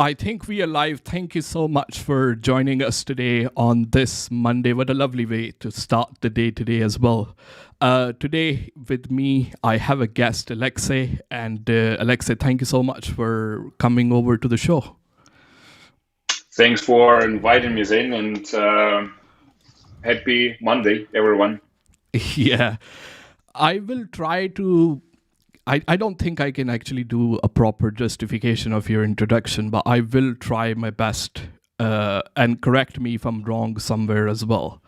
I think we are live. Thank you so much for joining us today on this Monday. What a lovely way to start the day today as well. Today with me, I have a guest, Alexei. And Alexei, thank you so much for coming over to the show. Thanks for inviting me, Zain, and happy Monday, everyone. Yeah, I will try to. I don't think I can actually do a proper justification of your introduction, but I will try my best and correct me if I'm wrong somewhere as well.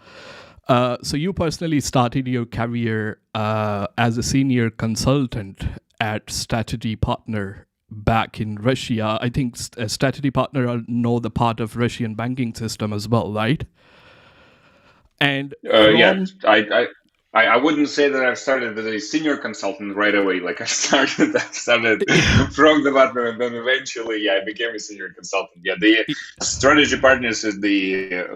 So, you personally started your career as a senior consultant at Strategy Partner back in Russia. I think Strategy Partner know the part of Russian banking system as well, right? And Yeah, from I wouldn't say that I started as a senior consultant right away. Like I started from the bottom, and then eventually, yeah, I became a senior consultant. Yeah, the Strategy Partners is the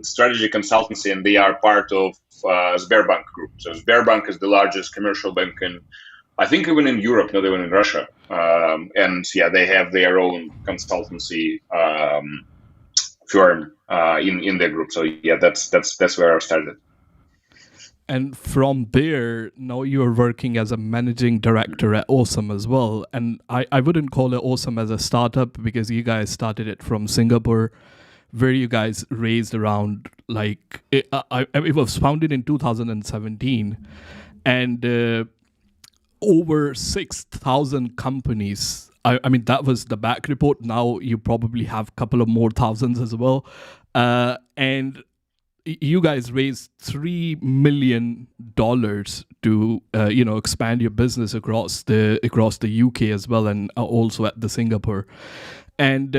strategy consultancy, and they are part of Sberbank Group. So Sberbank is the largest commercial bank in, I think, even in Europe, not even in Russia. And yeah, they have their own consultancy firm in their group. So yeah, that's where I started. And from there, now you're working as a managing director at Osome as well. And I wouldn't call it Osome as a startup because you guys started it from Singapore, where you guys raised around like it was founded in 2017, and over 6,000 companies. I mean, that was the back report. Now you probably have a couple of more thousands as well. And you guys raised $3 million to expand your business across the UK as well, and also at the Singapore. And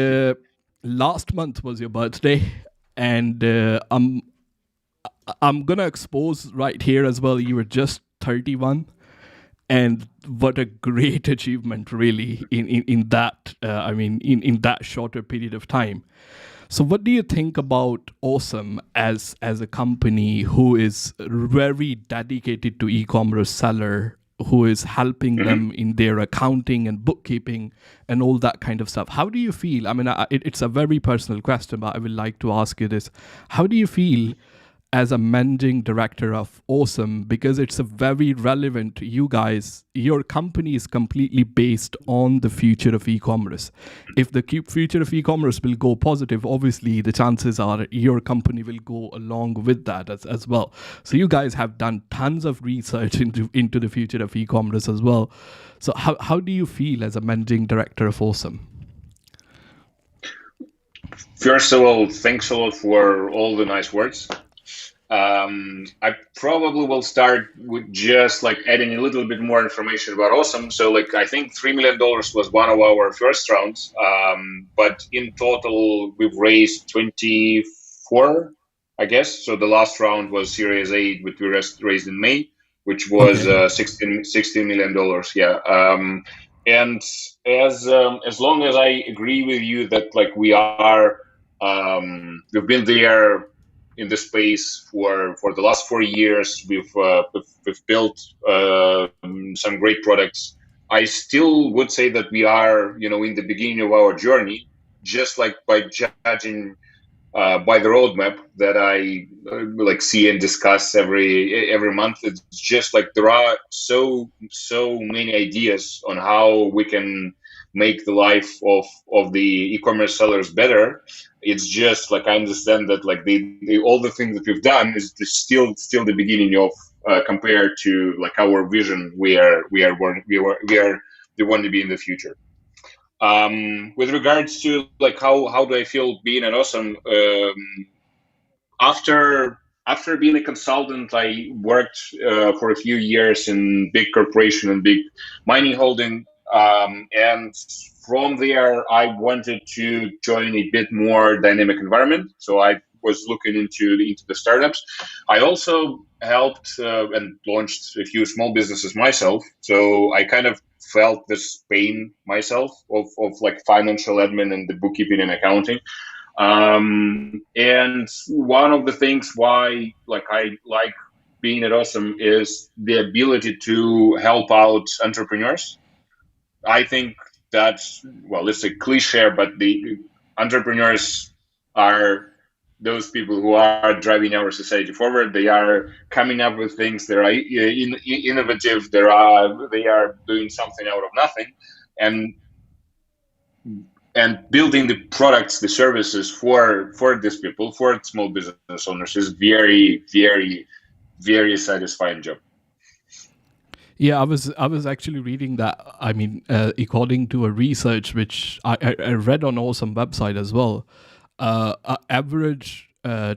last month was your birthday, and I'm gonna expose right here as well. You were just 31, and what a great achievement, really, in that. In that shorter period of time. So, what do you think about Osome as a company who is very dedicated to e-commerce seller, who is helping hmm them in their accounting and bookkeeping and all that kind of stuff? How do you feel? I mean, it's a very personal question, but I would like to ask you this: how do you feel as a managing director of Osome, because it's a very relevant, you guys, your company is completely based on the future of e-commerce. If the future of e-commerce will go positive, obviously the chances are your company will go along with that as well. So you guys have done tons of research into the future of e-commerce as well. So how do you feel as a managing director of Osome? First of all, thanks a lot for all the nice words. I probably will start with just like adding a little bit more information about Osome. So like I think $3 million was one of our first rounds, but in total we've raised 24, I guess. So the last round was Series A, which we raised in May, which was Okay. $16 million. Yeah. And as long as I agree with you that like we've been there in the space for the last 4 years. We've built some great products. I still would say that we are, in the beginning of our journey, just like by judging by the roadmap that I like see and discuss every month. It's just like there are so many ideas on how we can make the life of the e-commerce sellers better. It's just like I understand that like all the things that we've done is still the beginning of compared to like our vision where we want to be in the future. With regards to like how do I feel being an Osome, after being a consultant, I worked for a few years in big corporation and big mining holding, and from there I wanted to join a bit more dynamic environment. So I was looking into the startups. I also helped and launched a few small businesses myself. So I kind of felt this pain myself of like financial admin and the bookkeeping and accounting. And one of the things why like I like being at Osome is the ability to help out entrepreneurs. I think that's, well, it's a cliche, but the entrepreneurs are those people who are driving our society forward. They are coming up with things that are innovative. They are doing something out of nothing, and building the products, the services for these people, for small business owners, is very, very, very satisfying job. Yeah, I was actually reading that. I mean, according to a research which I read on Osome website as well, average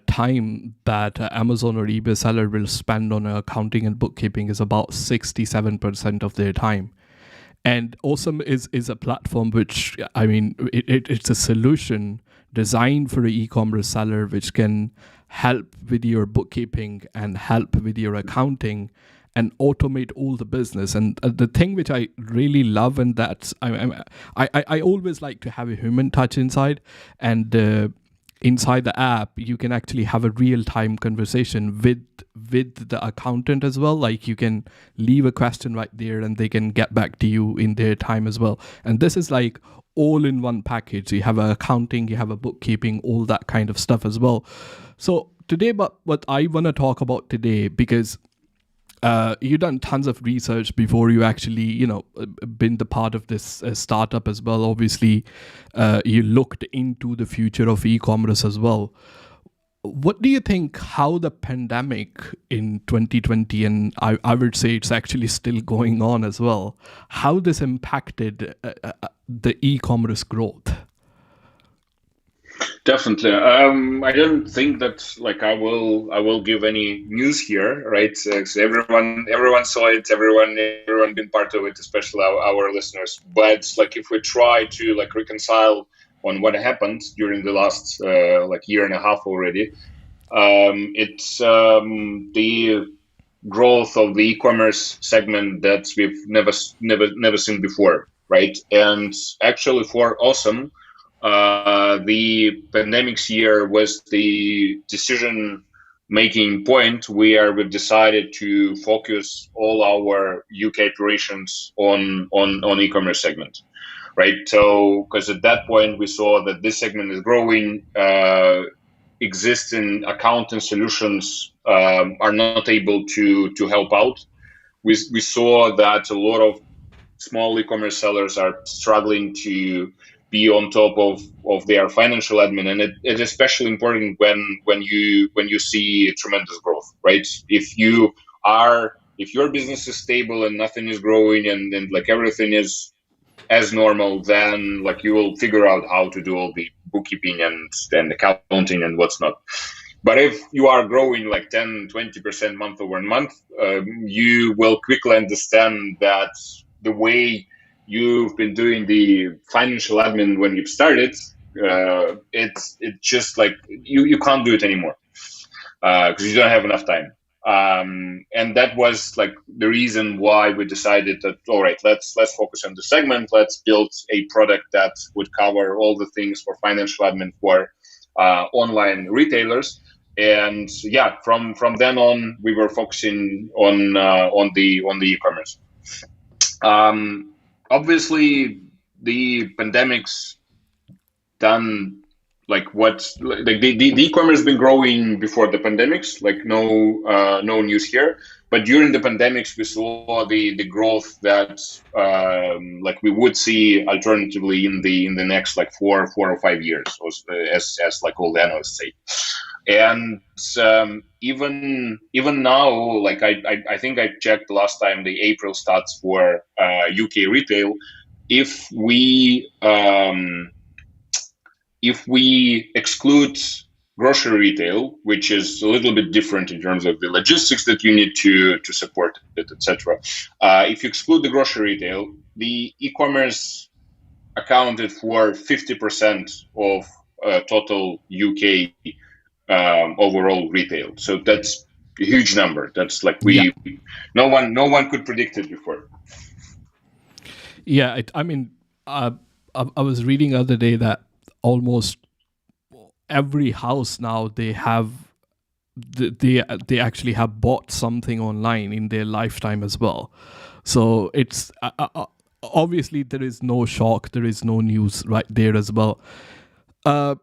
time that Amazon or eBay seller will spend on accounting and bookkeeping is about 67% of their time. And Osome is a platform which, I mean, it's a solution designed for an e-commerce seller which can help with your bookkeeping and help with your accounting and automate all the business. And the thing which I really love, and that's I always like to have a human touch inside. And inside the app you can actually have a real-time conversation with the accountant as well. Like, you can leave a question right there and they can get back to you in their time as well. And this is like all in one package. You have a accounting, you have a bookkeeping, all that kind of stuff as well. So today, but what I want to talk about today, because you done tons of research before you actually, been the part of this startup as well. Obviously, you looked into the future of e-commerce as well. What do you think how the pandemic in 2020, and I would say it's actually still going on as well, how this impacted the e-commerce growth? Definitely. I don't think that I will give any news here, right? So everyone saw it, everyone been part of it, especially our listeners. But if we try to reconcile on what happened during the last year and a half already, it's the growth of the e-commerce segment that we've never seen before, right? And actually, for Osome, the pandemic's year was the decision-making point where we've decided to focus all our UK operations on e-commerce segment, right? So, because at that point we saw that this segment is growing, existing accounting solutions are not able to help out. We saw that a lot of small e-commerce sellers are struggling to be on top of their financial admin, and it's especially important when you see tremendous growth, right? If your business is stable and nothing is growing and everything is as normal, then you will figure out how to do all the bookkeeping and accounting and what's not. But if you are growing 10-20% month over month, you will quickly understand that the way you've been doing the financial admin when you started, it's just you can't do it anymore because you don't have enough time. And that was the reason why we decided that, all right, let's focus on the segment. Let's build a product that would cover all the things for financial admin for online retailers. And yeah, from then on, we were focusing on the e-commerce. Obviously, the pandemic's done the e-commerce has been growing before the pandemics. No news here. But during the pandemics, we saw the growth that we would see alternatively in the next 4 or 5 years, as all the analysts say. And even now, I think I checked last time the April stats for UK retail. If we exclude grocery retail, which is a little bit different in terms of the logistics that you need to support it, etc. If you exclude the grocery retail, the e-commerce accounted for 50% of total UK overall retail. So that's a huge number. That's no one could predict it before. Yeah, I was reading the other day that almost every house now they actually have bought something online in their lifetime as well. So it's obviously there is no shock, there is no news right there as well. Uh,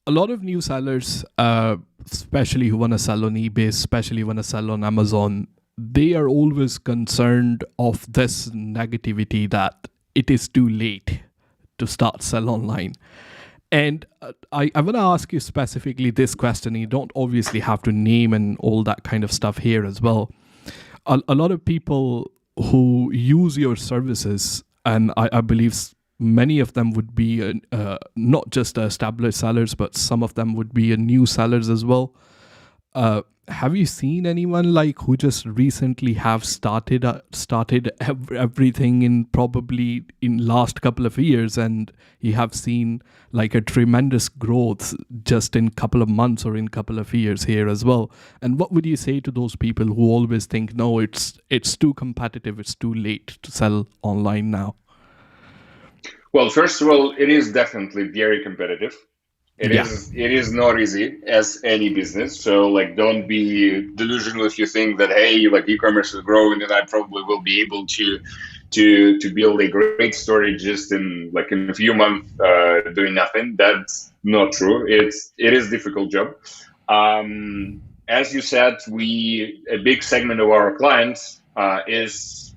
a lot of new sellers, especially who want to sell on eBay, especially want to sell on Amazon, they are always concerned of this negativity that it is too late to start sell online. And I want to ask you specifically this question. You don't obviously have to name and all that kind of stuff here as well. A lot of people who use your services, and I believe many of them would be not just established sellers, but some of them would be new sellers as well. Have you seen anyone like who just recently have started everything in probably in last couple of years, and you have seen like a tremendous growth just in couple of months or in couple of years here as well? And what would you say to those people who always think, no, it's too competitive, it's too late to sell online now? Well, first of all, it is definitely very competitive. Yeah. It is not easy as any business. So like don't be delusional if you think that hey, like e-commerce is growing and I probably will be able to build a great story just in a few months doing nothing. That's not true. It is a difficult job. As you said, a big segment of our clients are the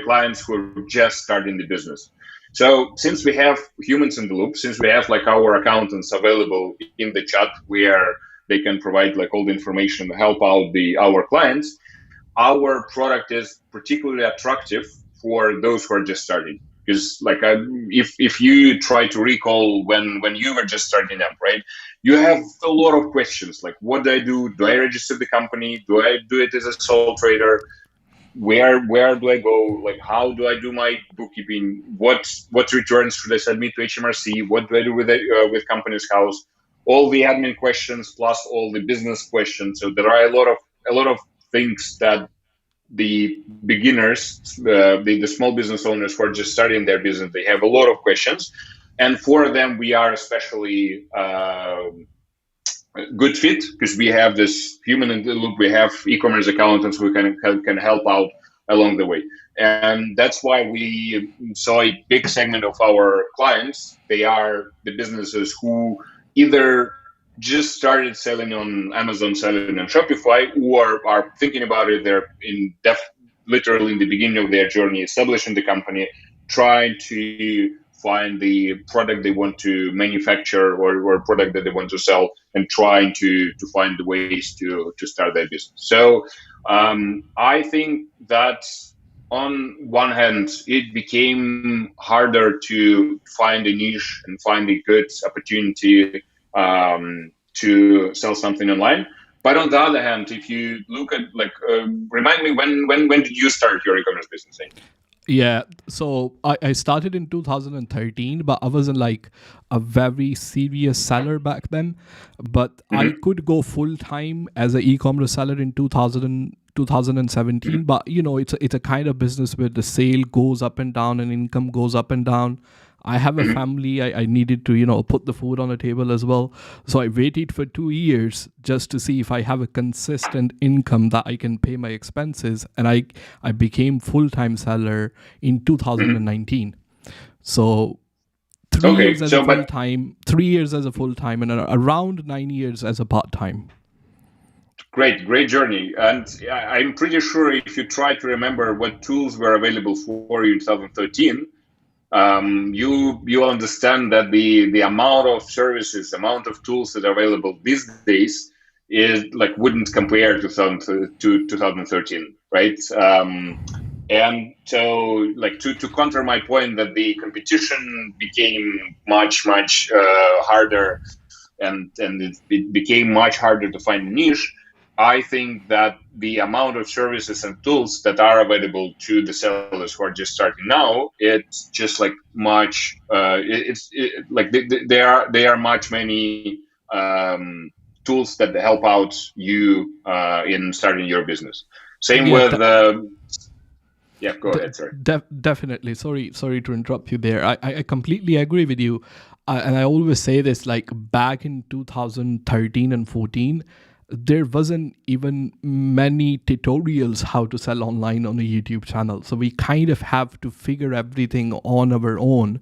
clients who are just starting the business. So since we have humans in the loop, since we have like our accountants available in the chat where they can provide like all the information to help out our clients, our product is particularly attractive for those who are just starting. Because like if you try to recall when you were just starting up, right, you have a lot of questions like, what do I do? Do I register the company? Do I do it as a sole trader? Where do I go? Like, how do I do my bookkeeping? What returns should I submit to HMRC? What do I do with Companies House? All the admin questions plus all the business questions. So there are a lot of things that the beginners, the small business owners who are just starting their business, they have a lot of questions, and for them we are especially good fit because we have this human in the loop. We have e-commerce accountants who can help out along the way, and that's why we saw a big segment of our clients. They are the businesses who either just started selling on Amazon, selling on Shopify, or are thinking about it. They're literally in the beginning of their journey, establishing the company, trying to find the product they want to manufacture or product that they want to sell, and trying to find the ways to start their business. So I think that on one hand, it became harder to find a niche and find a good opportunity to sell something online. But on the other hand, if you look at remind me when did you start your e-commerce business? Yeah, so I started in 2013, but I wasn't like a very serious seller back then. But I could go full time as an e-commerce seller in 2017. But it's a kind of business where the sale goes up and down and income goes up and down. I have a family. I needed to, put the food on the table as well. So I waited for 2 years just to see if I have a consistent income that I can pay my expenses. And I became full-time seller in 2019. So 3 years as a full-time, 3 years as a full-time, and around 9 years as a part-time. Great journey. And I'm pretty sure if you try to remember what tools were available for you in 2013, you understand that the amount of services, amount of tools that are available these days is like wouldn't compare to 2013, right? And so like to counter my point that the competition became much harder, and it became much harder to find a niche. I think that the amount of services and tools that are available to the sellers who are just starting now, it's just like much. There are much many tools that help out you in starting your business. Same with. Yeah, go ahead. Sorry. Definitely. Sorry to interrupt you there. I completely agree with you. And I always say this, like back in 2013 and 14, there wasn't even many tutorials how to sell online on a YouTube channel. So we kind of have to figure everything on our own.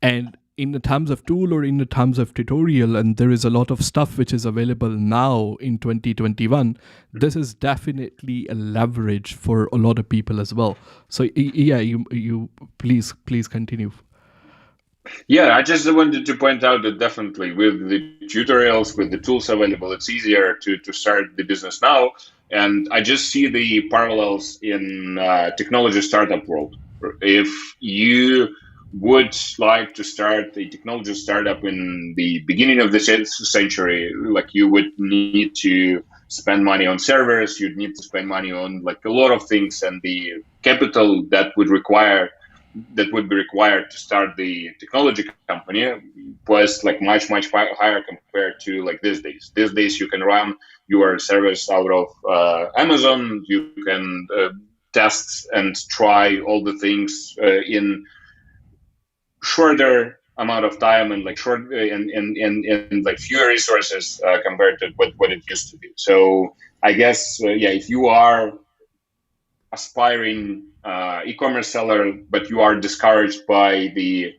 And in the terms of tool or in the terms of tutorial, and there is a lot of stuff which is available now in 2021, this is definitely a leverage for a lot of people as well. So yeah, you please continue. Yeah, I just wanted to point out that definitely with the tutorials, with the tools available, it's easier to start the business now. And I just see the parallels in technology startup world. If you would like to start a technology startup in the beginning of the century, like you would need to spend money on servers, you'd need to spend money on like a lot of things, and the capital that would be required to start the technology company was like much higher compared to like these days. These days you can run your service out of Amazon. You can test and try all the things in shorter amount of time and like short and like fewer resources compared to what it used to be. So I guess yeah, if you are aspiring e-commerce seller, but you are discouraged by the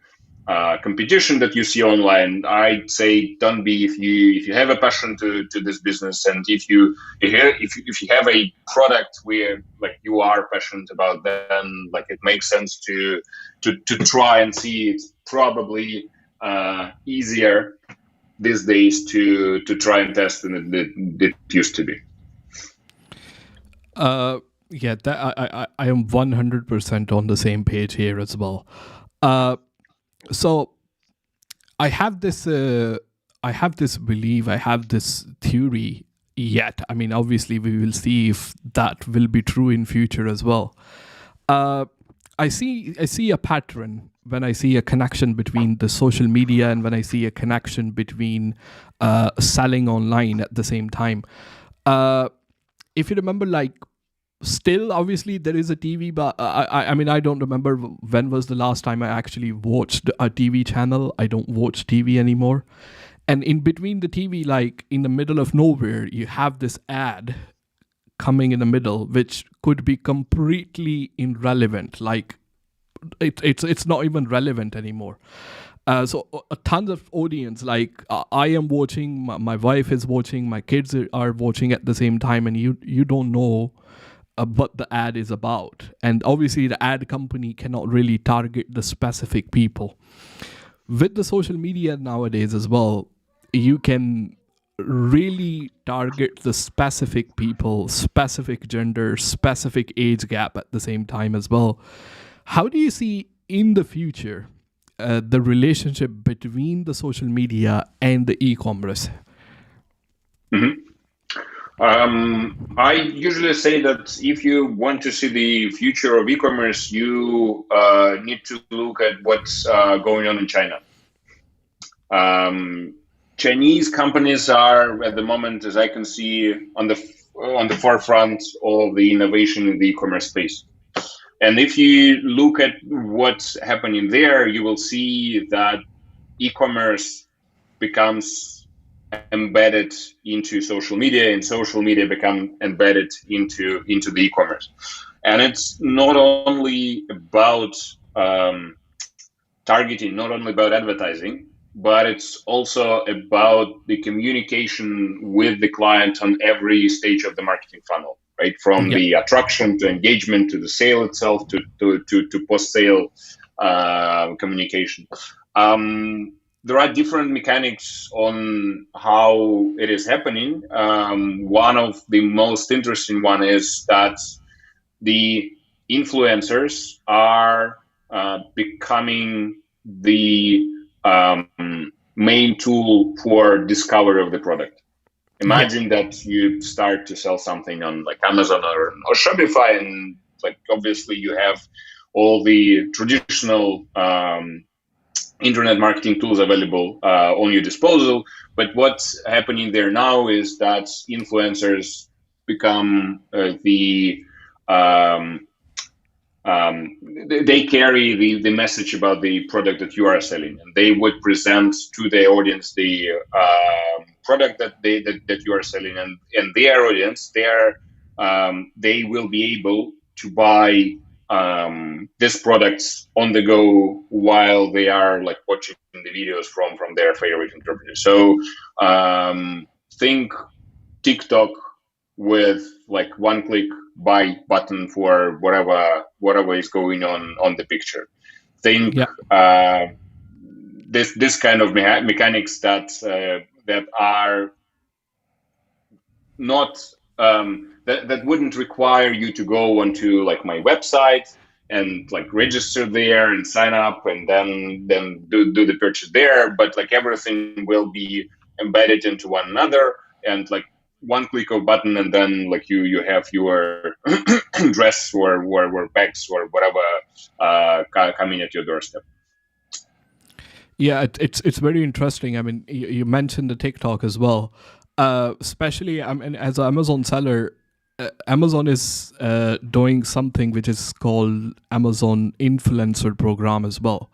competition that you see online, I'd say don't be. If you have a passion to this business, and if you have a product where like you are passionate about, then like it makes sense to try and see. It's probably easier these days to try and test than it used to be. Yeah, that I am 100% on the same page here as well. So I have this belief, I have this theory yet. I mean, obviously we will see if that will be true in future as well. I see a pattern when I see a connection between the social media and when I see a connection between selling online at the same time. If you remember, like, still obviously there is a TV, but I mean, I don't remember when was the last time I actually watched a TV channel. I don't watch TV anymore. And in between the TV, like in the middle of nowhere, you have this ad coming in the middle, which could be completely irrelevant. Like it's not even relevant anymore. So a tons of audience, like I am watching, my wife is watching, my kids are watching at the same time, and you don't know what the ad is about. And obviously the ad company cannot really target the specific people. With the social media nowadays as well, you can really target the specific people, specific gender, specific age gap at the same time as well. How do you see in the future the relationship between the social media and the e-commerce? Mm-hmm. I usually say that if you want to see the future of e-commerce, you need to look at what's going on in China. Chinese companies are at the moment, as I can see, on the forefront of the innovation in the e-commerce space. And if you look at what's happening there, you will see that e-commerce becomes embedded into social media, and social media become embedded into the e-commerce. And it's not only about targeting, not only about advertising, but it's also about the communication with the client on every stage of the marketing funnel, right? From the attraction to engagement to the sale itself to post-sale communication. There are different mechanics on how it is happening. One of the most interesting one is that the influencers are becoming the main tool for discovery of the product. Imagine that you start to sell something on like Amazon or Shopify, and like obviously you have all the traditional internet marketing tools available on your disposal. But what's happening there now is that influencers become they carry the message about the product that you are selling, and they would present to the audience the product that you are selling, and their audience, they will be able to buy these products on the go while they are like watching the videos from their favorite interpreter. So think TikTok with like one click buy button for whatever is going on the picture. Think Yeah. this kind of mechanics that are not that wouldn't require you to go onto like my website and like register there and sign up and then do the purchase there, but like everything will be embedded into one another, and like one click of button, and then like you have your dress or bags or whatever coming at your doorstep. Yeah, it's very interesting. I mean, you mentioned the TikTok as well. Especially, I mean, as an Amazon seller, Amazon is doing something which is called Amazon Influencer Program as well.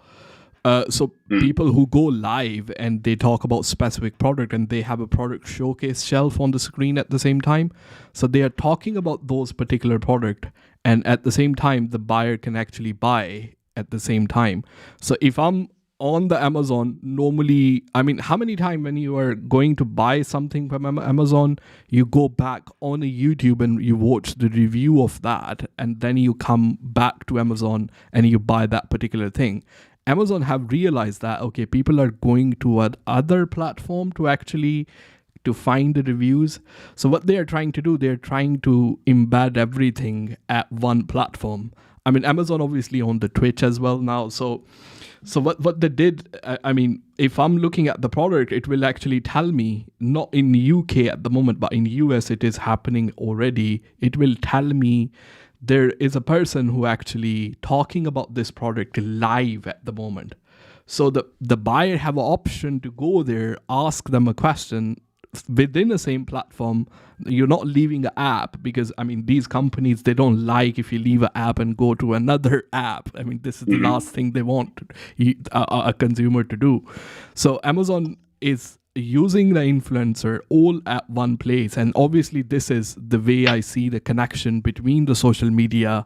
So people who go live and they talk about specific product and they have a product showcase shelf on the screen at the same time. So they are talking about those particular product, and at the same time, the buyer can actually buy at the same time. So if I'm on the Amazon, normally, I mean, how many times when you are going to buy something from Amazon, you go back on a YouTube and you watch the review of that, and then you come back to Amazon and you buy that particular thing. Amazon have realized that, okay, people are going to other platform to actually to find the reviews. So what they are trying to do, they're trying to embed everything at one platform. I mean, Amazon obviously on the Twitch as well now. So what they did, I mean, if I'm looking at the product, it will actually tell me, not in UK at the moment, but in US it is happening already. It will tell me there is a person who actually talking about this product live at the moment. So the buyer have an option to go there, ask them a question within the same platform. You're not leaving an app, because I mean, these companies, they don't like if you leave an app and go to another app. I mean, this is the last thing they want a consumer to do. So Amazon is using the influencer all at one place, and obviously this is the way I see the connection between the social media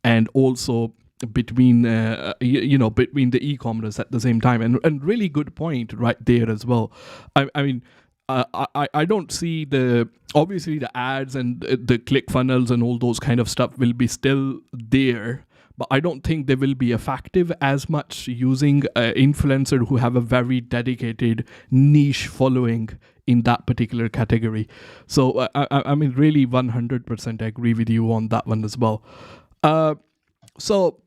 and also between between the e-commerce at the same time. And really good point right there as well. I mean, I don't see the, obviously the ads and the click funnels and all those kind of stuff will be still there, but I don't think they will be effective as much using influencer who have a very dedicated niche following in that particular category. So I mean, really 100% agree with you on that one as well. So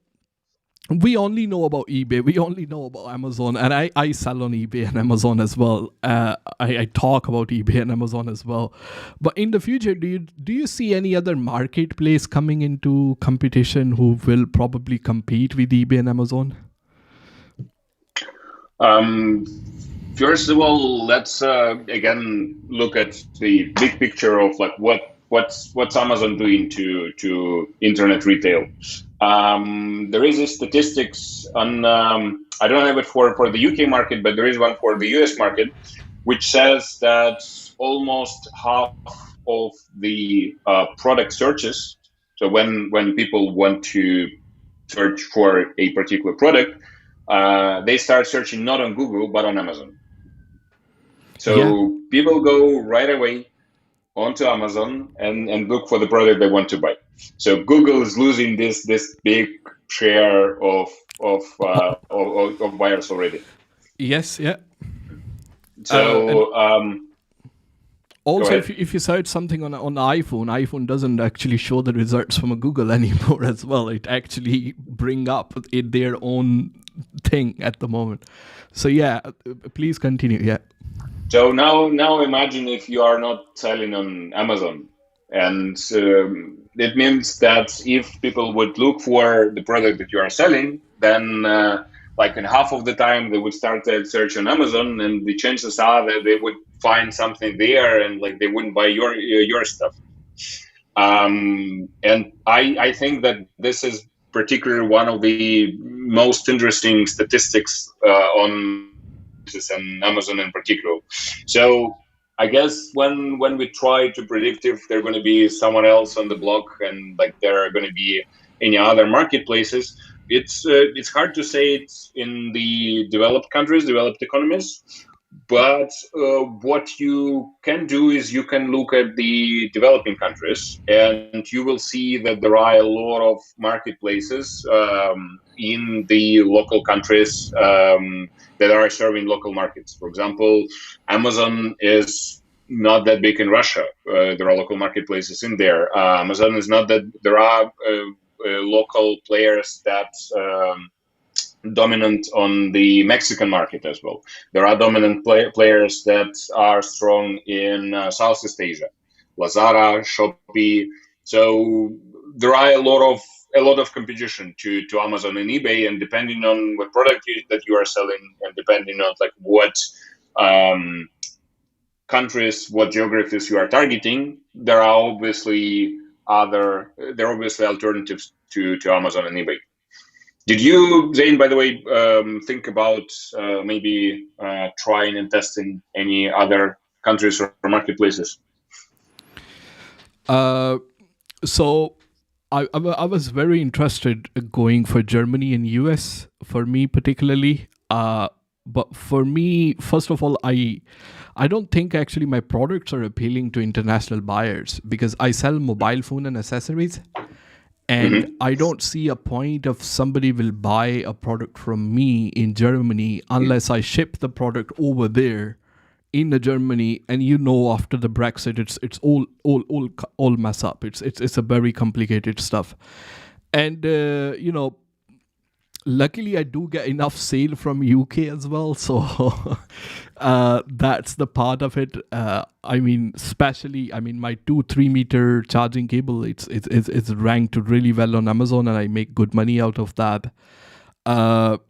we only know about eBay, we only know about Amazon, and I sell on eBay and Amazon as well. I talk about eBay and Amazon as well. But in the future, do you see any other marketplace coming into competition who will probably compete with eBay and Amazon? First of all, let's again look at the big picture of like what's Amazon doing to internet retail. There is a statistics on I don't have it for the UK market, but there is one for the US market, which says that almost half of the product searches. So when people want to search for a particular product, they start searching not on Google but on Amazon. So people go right away onto Amazon and look for the product they want to buy. So Google is losing this big share of buyers already. Yes, yeah. So also, if you search something on iPhone doesn't actually show the results from a Google anymore as well. It actually bring up their own thing at the moment. So yeah, please continue. Yeah. So now imagine if you are not selling on Amazon, and it means that if people would look for the product that you are selling, then like in half of the time they would start to search on Amazon, and the chances are that they would find something there, and like they wouldn't buy your stuff. And I think that this is particularly one of the most interesting statistics on and Amazon in particular. So I guess when we try to predict if there's going to be someone else on the block and like there are going to be any other marketplaces, it's hard to say it's in the developed countries, developed economies. But what you can do is you can look at the developing countries, and you will see that there are a lot of marketplaces in the local countries that are serving local markets. For example, Amazon is not that big in Russia. There are local marketplaces in there. Amazon is not that. There are local players that dominant on the Mexican market as well. There are dominant players that are strong in Southeast Asia, Lazada, Shopee. So there are a lot of competition to Amazon and eBay, and depending on what product that you are selling, and depending on like what countries, what geographies you are targeting, there are obviously alternatives to Amazon and eBay. Did you, Zane, by the way, think about maybe trying and testing any other countries or marketplaces? So I was very interested going for Germany and US for me particularly. But for me, first of all, I don't think actually my products are appealing to international buyers because I sell mobile phone and accessories. And I don't see a point of somebody will buy a product from me in Germany unless I ship the product over there in the Germany. And after the Brexit, it's all mess up. It's a very complicated stuff. And luckily I do get enough sale from UK as well, so that's the part of it. Especially my 2-3 meter charging cable, it's ranked really well on Amazon, and I make good money out of that. But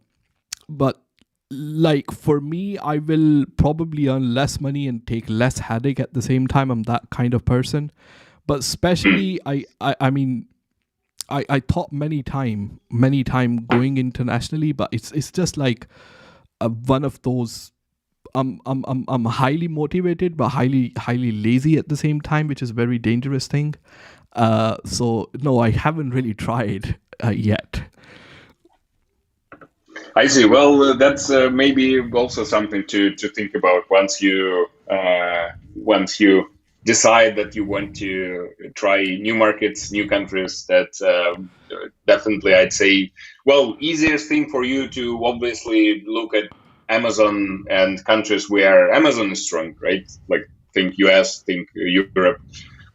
like for me, I will probably earn less money and take less headache at the same time. I'm that kind of person. But especially I thought many time going internationally, but it's just like one of those. I'm highly motivated, but highly lazy at the same time, which is a very dangerous thing. So no, I haven't really tried yet. I see. Well, that's maybe also something to think about once you decide that you want to try new markets, new countries. That definitely, I'd say, well, easiest thing for you to obviously look at Amazon and countries where Amazon is strong, right? Like think US, think Europe.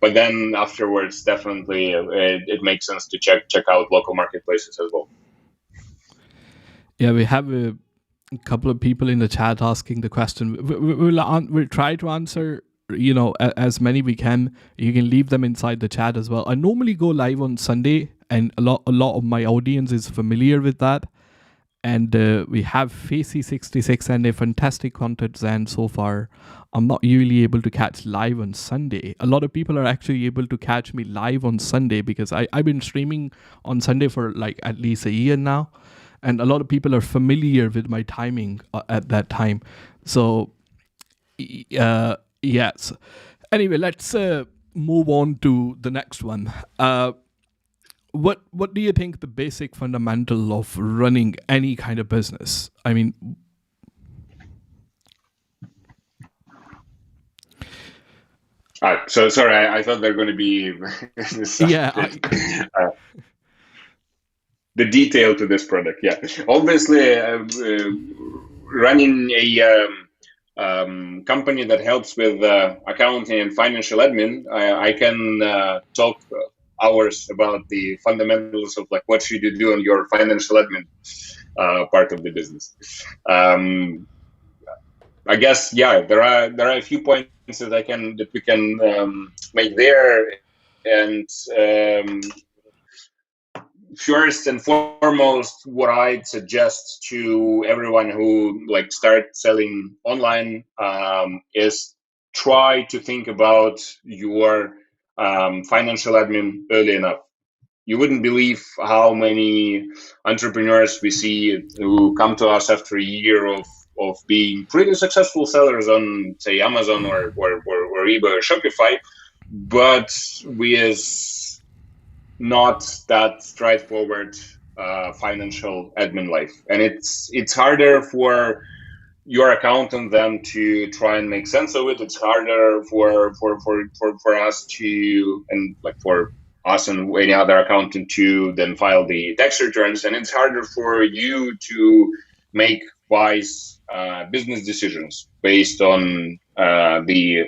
But then afterwards, definitely, it makes sense to check out local marketplaces as well. Yeah, we have a couple of people in the chat asking the question. We'll try to answer, as many we can. You can leave them inside the chat as well. I normally go live on Sunday, and a lot of my audience is familiar with that. And we have Facey66 and a fantastic content Zan so far. I'm not usually able to catch live on Sunday. A lot of people are actually able to catch me live on Sunday because I've been streaming on Sunday for like at least a year now. And a lot of people are familiar with my timing at that time. So, yes. Anyway, let's move on to the next one. What do you think the basic fundamental of running any kind of business? I mean, so sorry, I thought they're going to be the detail to this product. Yeah, obviously, running a company that helps with accounting and financial admin, I can talk hours about the fundamentals of like what should you do on your financial admin part of the business. I guess there are a few points that we can make there, and first and foremost, what I'd suggest to everyone who like start selling online is try to think about your financial admin early enough. You wouldn't believe how many entrepreneurs we see who come to us after a year of of being pretty successful sellers on, say, Amazon or eBay or Shopify, but with not that straightforward financial admin life. And it's harder for your accountant then to try and make sense of it. It's harder for us to, and like for us and any other accountant to then file the tax returns, and it's harder for you to make wise business decisions based on the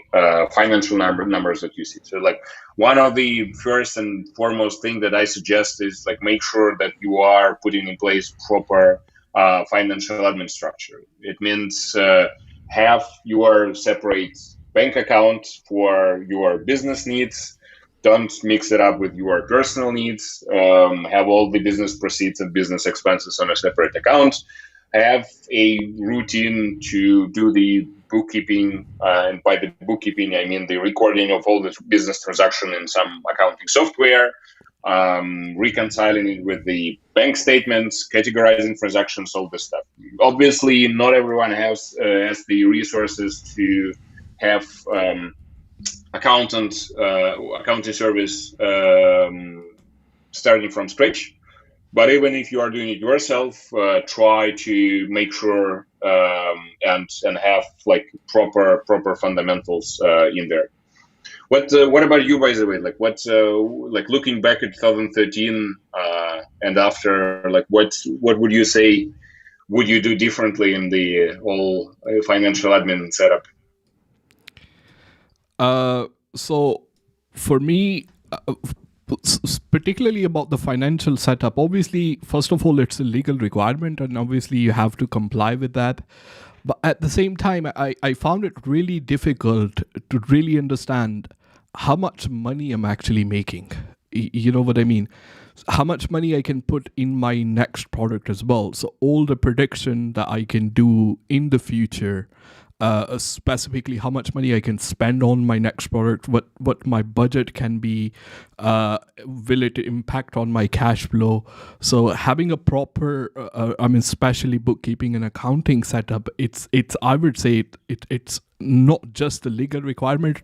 financial numbers that you see. So like one of the first and foremost thing that I suggest is like make sure that you are putting in place proper financial admin structure. It means have your separate bank account for your business needs. Don't mix it up with your personal needs. Have all the business proceeds and business expenses on a separate account. Have a routine to do the bookkeeping, and by the bookkeeping I mean the recording of all the business transaction in some accounting software, reconciling it with the bank statements, categorizing transactions, all this stuff. Obviously, not everyone has the resources to have accounting service starting from scratch. But even if you are doing it yourself, try to make sure and have like proper fundamentals in there. What about you, by the way? Like like looking back at 2013 and after, like what would you say would you do differently in the whole financial admin setup? So for me, particularly about the financial setup, obviously, first of all, it's a legal requirement, and obviously you have to comply with that. But at the same time, I found it really difficult to really understand how much money I'm actually making. You know what I mean? How much money I can put in my next product as well. So all the prediction that I can do in the future, specifically how much money I can spend on my next product, what my budget can be, will it impact on my cash flow? So having a proper, especially bookkeeping and accounting setup, it's I would say it's not just a legal requirement.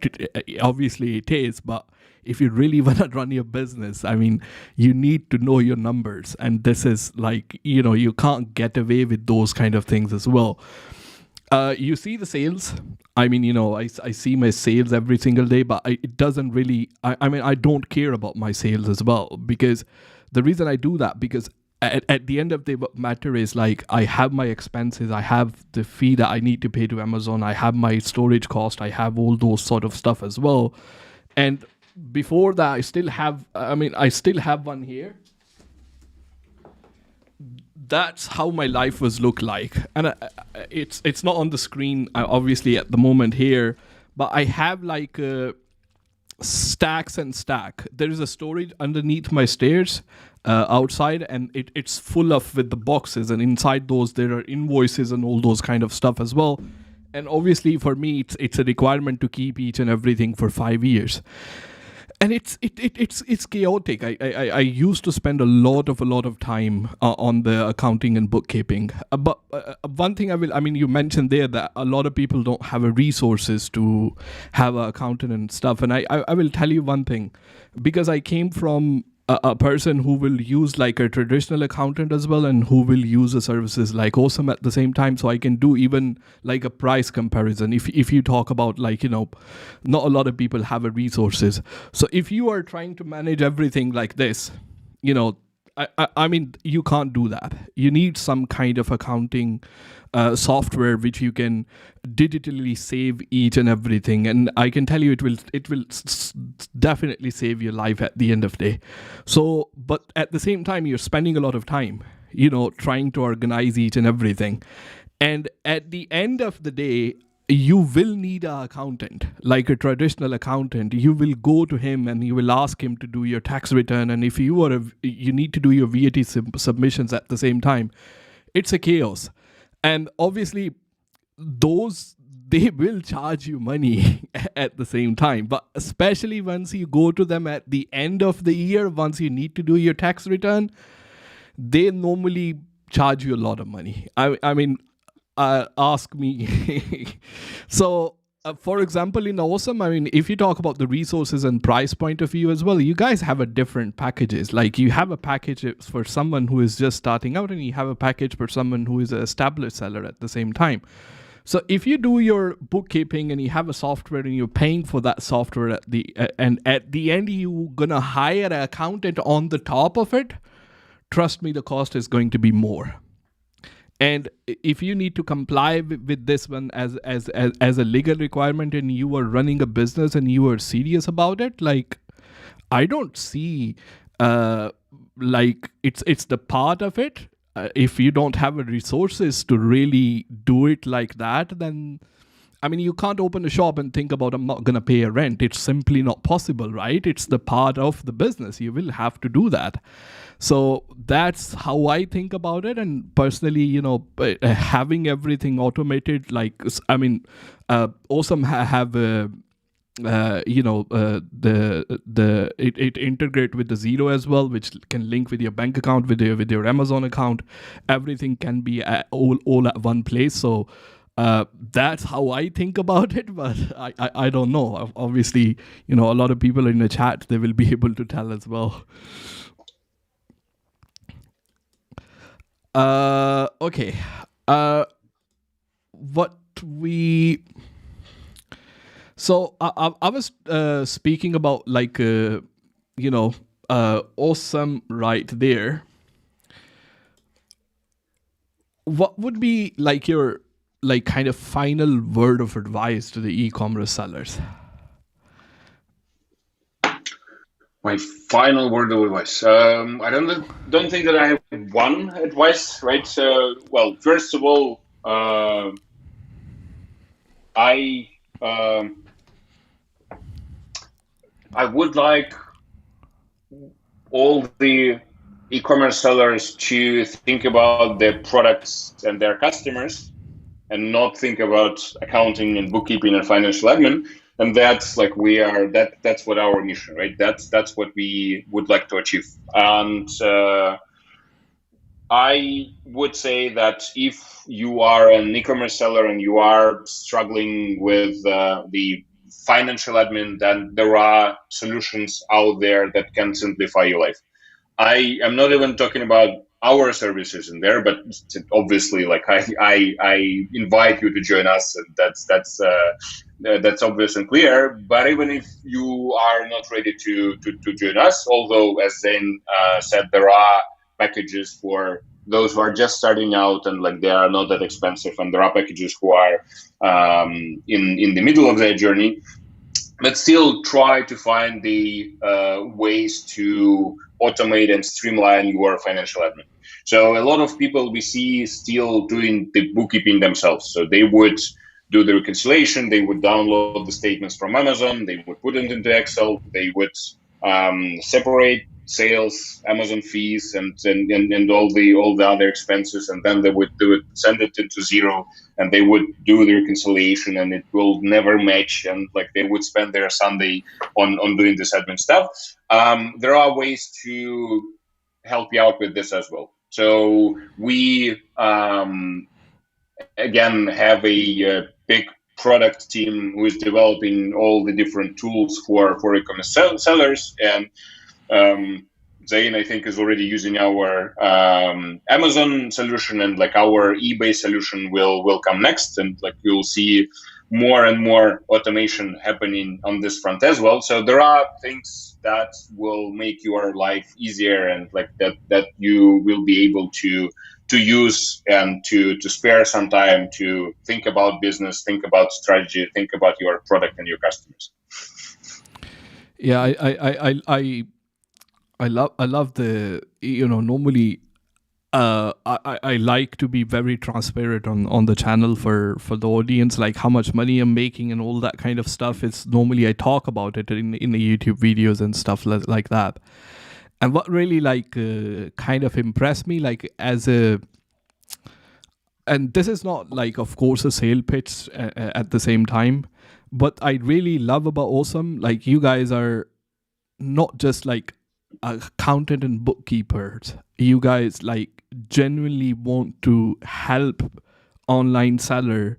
Obviously it is, but if you really want to run your business, I mean, you need to know your numbers, and this is like, you can't get away with those kind of things as well. You see the sales. I mean, I see my sales every single day, but it doesn't really, I don't care about my sales as well, because the reason I do that, because at the end of the day, what matter is like I have my expenses, I have the fee that I need to pay to Amazon, I have my storage cost, I have all those sort of stuff as well. And before that, I still have one here. That's how my life was look like, and it's not on the screen obviously at the moment here, but I have like stacks and stack. There is a storage underneath my stairs outside, and it's full of with the boxes, and inside those there are invoices and all those kind of stuff as well. And obviously for me it's a requirement to keep each and everything for 5 years. And it's chaotic. I used to spend a lot of time on the accounting and bookkeeping. But one thing you mentioned there that a lot of people don't have a resources to have an accountant and stuff. And I will tell you one thing, because I came from a person who will use like a traditional accountant as well, and who will use the services like Osome at the same time. So I can do even like a price comparison. If you talk about like, not a lot of people have a resources. So if you are trying to manage everything like this, I mean, you can't do that. You need some kind of accounting software which you can digitally save each and everything, and I can tell you it will definitely save your life at the end of the day. So, but at the same time, you're spending a lot of time, trying to organize each and everything, and at the end of the day, you will need an accountant, like a traditional accountant. You will go to him and you will ask him to do your tax return, and if you need to do your VAT submissions at the same time, it's a chaos. And obviously they will charge you money at the same time, but especially once you go to them at the end of the year, once you need to do your tax return, they normally charge you a lot of money. I mean, ask me. So, for example, in Osome, I mean, if you talk about the resources and price point of view as well, you guys have a different packages. Like you have a package for someone who is just starting out, and you have a package for someone who is an established seller at the same time. So if you do your bookkeeping and you have a software and you're paying for that software and at the end you're gonna hire an accountant on the top of it, trust me, the cost is going to be more. And if you need to comply with this one as a legal requirement, and you are running a business and you are serious about it, like I don't see like it's the part of it. If you don't have the resources to really do it like that, then I mean, you can't open a shop and think about I'm not gonna pay a rent. It's simply not possible, right? It's the part of the business. You will have to do that. So that's how I think about it. And personally, having everything automated, like I mean, Awesome have it integrate with the Zero as well, which can link with your bank account, with your Amazon account. Everything can be all at one place. So that's how I think about it. But I don't know. Obviously, a lot of people in the chat, they will be able to tell as well. Okay. What we So I was speaking about like Awesome right there. What would be like your like kind of final word of advice to the e-commerce sellers? My final word of advice. I don't think that I have one advice, right? Well, first of all, I would like all the e-commerce sellers to think about their products and their customers, and not think about accounting and bookkeeping and financial admin. And that's like that's what our mission, right? That's what we would like to achieve. And I would say that if you are an e-commerce seller and you are struggling with the financial admin, then there are solutions out there that can simplify your life. I am not even talking about our services in there, but obviously, like I invite you to join us. And that's obvious and clear. But even if you are not ready to join us, although as Zane said, there are packages for those who are just starting out, and like they are not that expensive, and there are packages who are in the middle of their journey. But still try to find the ways to automate and streamline your financial admin. So a lot of people we see still doing the bookkeeping themselves. So they would do the reconciliation, they would download the statements from Amazon, they would put it into Excel, they would separate sales, Amazon fees, and all the other expenses, and then they would send it into Zero, and they would do the reconciliation, and it will never match, and like they would spend their Sunday on doing this admin stuff. There are ways to help you out with this as well. So we again have a big product team who is developing all the different tools for e-commerce sellers, and Zane, I think, is already using our Amazon solution, and like our eBay solution will come next, and like you'll see more and more automation happening on this front as well. So there are things that will make your life easier, and like that you will be able to use and to spare some time to think about business, think about strategy, think about your product and your customers. Yeah, I love the normally I like to be very transparent on the channel for the audience, like how much money I'm making and all that kind of stuff. It's normally I talk about it in the YouTube videos and stuff like that. And what really like kind of impressed me, like as a, and this is not like of course a sale pitch at the same time, but I really love about Awesome, like you guys are not just like accountant and bookkeepers. You guys like genuinely want to help online seller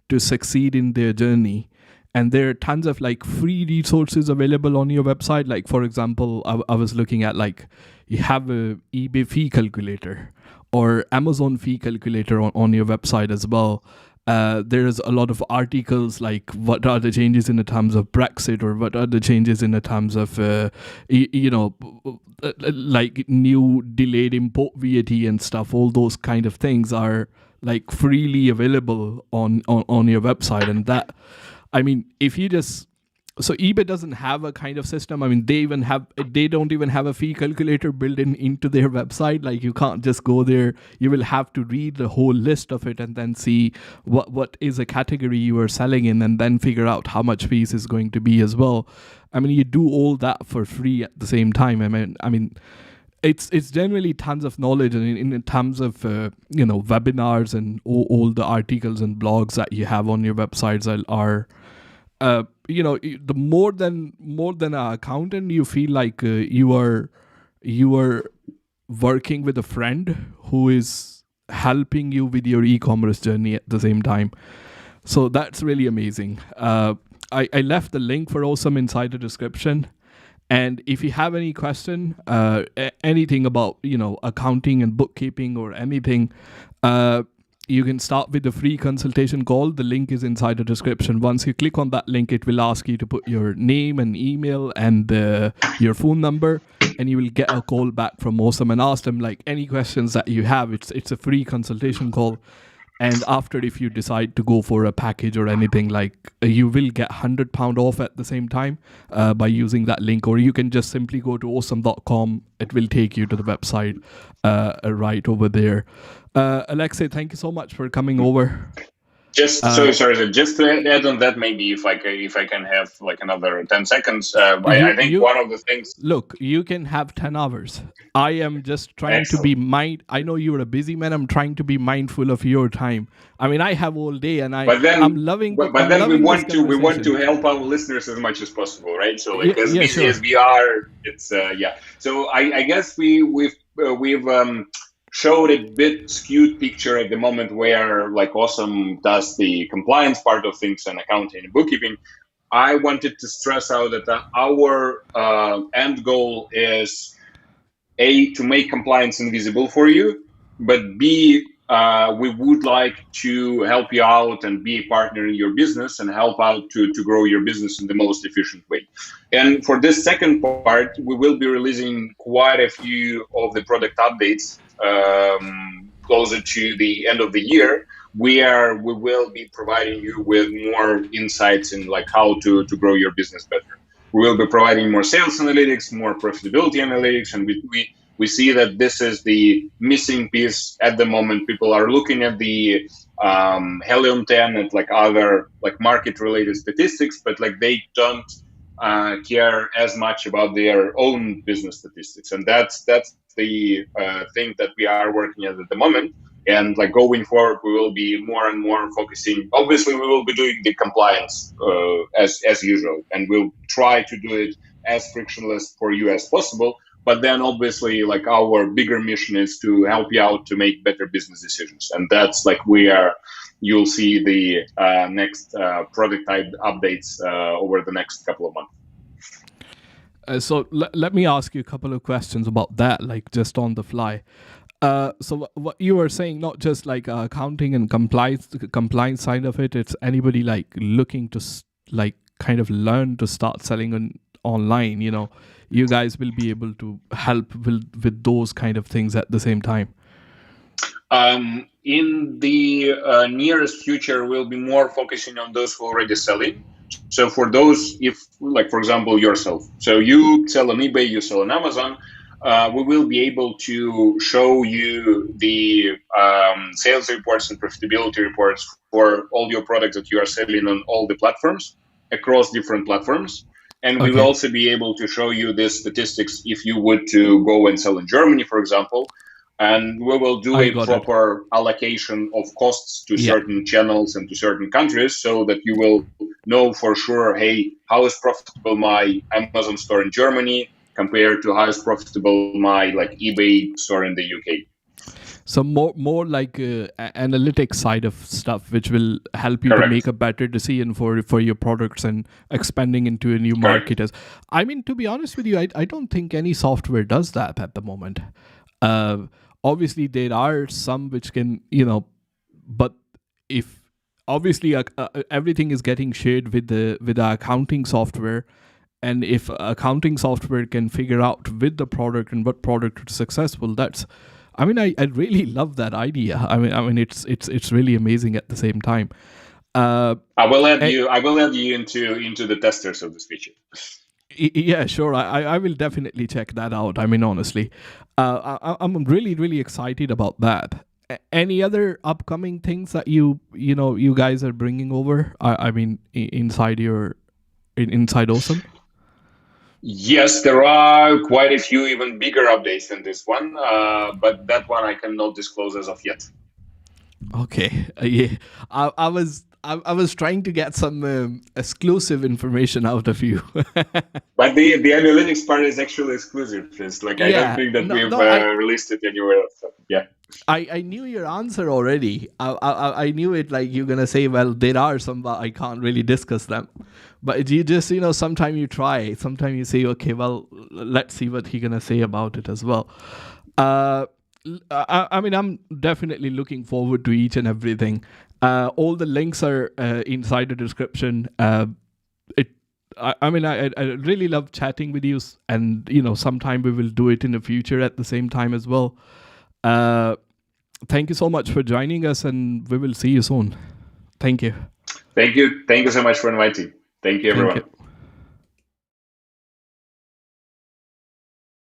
to succeed in their journey. And there are tons of like free resources available on your website. Like for example, I was looking at like you have a eBay fee calculator or Amazon fee calculator on your website as well. There's a lot of articles like what are the changes in the terms of Brexit, or what are the changes in the terms of like new delayed import VAT and stuff. All those kind of things are like freely available on your website. And that, I mean, if you just, so eBay doesn't have a kind of system. I mean, they don't even have a fee calculator built into their website. Like you can't just go there. You will have to read the whole list of it and then see what is a category you are selling in, and then figure out how much fees is going to be as well. I mean, you do all that for free at the same time. I mean, it's generally tons of knowledge, and in terms of webinars and all the articles and blogs that you have on your websites are the more than an accountant, you feel like you are working with a friend who is helping you with your e-commerce journey at the same time. So that's really amazing. I left the link for Osome inside the description. And if you have any question, anything about accounting and bookkeeping or anything, you can start with the free consultation call. The link is inside the description. Once you click on that link, it will ask you to put your name and email and your phone number, and you will get a call back from Osome and ask them like any questions that you have. It's a free consultation call. And after, if you decide to go for a package or anything, like you will get £100 off at the same time by using that link. Or you can just simply go to osome.com. It will take you to the website right over there. Alexei, thank you so much for coming over. Just just to add on that, maybe if I can have like another 10 seconds, I think one of the things. Look, you can have 10 hours. I am just trying to be I know you're a busy man. I'm trying to be mindful of your time. I mean, I have all day, and I'm loving. But then we want to help our listeners as much as possible, right? So like as busy as we are, it's So I guess we've showed a bit skewed picture at the moment where like Osome does the compliance part of things and accounting and bookkeeping. I wanted to stress out that our end goal is A, to make compliance invisible for you, but B, we would like to help you out and be a partner in your business and help out to grow your business in the most efficient way. And for this second part, we will be releasing quite a few of the product updates closer to the end of the year, where we will be providing you with more insights in like how to grow your business better. We will be providing more sales analytics, more profitability analytics, and we see that this is the missing piece at the moment. People are looking at the Helium 10 and like other like market related statistics, but like they don't care as much about their own business statistics, and that's the thing that we are working at the moment. And like going forward, we will be more and more focusing. Obviously, we will be doing the compliance as usual, and we'll try to do it as frictionless for you as possible. But then, obviously, like our bigger mission is to help you out to make better business decisions, and that's like you'll see the next product type updates over the next couple of months. So let me ask you a couple of questions about that, like just on the fly. So what you were saying, not just like accounting and compliance side of it, it's anybody like looking to like kind of learn to start selling online, you guys will be able to help with those kind of things at the same time. In the nearest future, we'll be more focusing on those who are already selling. So for those, if like, for example, yourself, so you sell on eBay, you sell on Amazon, we will be able to show you the sales reports and profitability reports for all your products that you are selling on all the platforms across different platforms. And we will also be able to show you the statistics if you would to go and sell in Germany, for example. And we will do a proper allocation of costs to certain channels and to certain countries, so that you will know for sure, hey, how is profitable my Amazon store in Germany compared to how is profitable my like eBay store in the UK. So more like analytics side of stuff, which will help you to Correct. make a better decision for your products and expanding into a new Correct. market. I mean, to be honest with you, I don't think any software does that at the moment. Obviously, there are some which can, but if obviously everything is getting shared with the accounting software, and if accounting software can figure out with the product and what product is successful, that's, I mean, I really love that idea. I mean, it's really amazing at the same time. I will add you into the testers of this feature. Yeah, sure. I will definitely check that out. I mean, honestly, I'm really, really excited about that. Any other upcoming things that you guys are bringing over? I mean, inside Osome? Yes, there are quite a few even bigger updates than this one, but that one I cannot disclose as of yet. Okay, yeah, I was trying to get some exclusive information out of you. But the analytics part is actually exclusive. It's like, I don't think that we've released it anywhere else. So, yeah. I knew your answer already. I knew it, like you're gonna say, well, there are some, but I can't really discuss them. But you just, sometimes you try, sometimes you say, okay, well, let's see what he's gonna say about it as well. I mean, I'm definitely looking forward to each and everything. All the links are inside the description. I mean, I really love chatting with you, and sometime we will do it in the future at the same time as well. Thank you so much for joining us, and we will see you soon. Thank you. Thank you so much for inviting. Thank you, everyone. Thank you.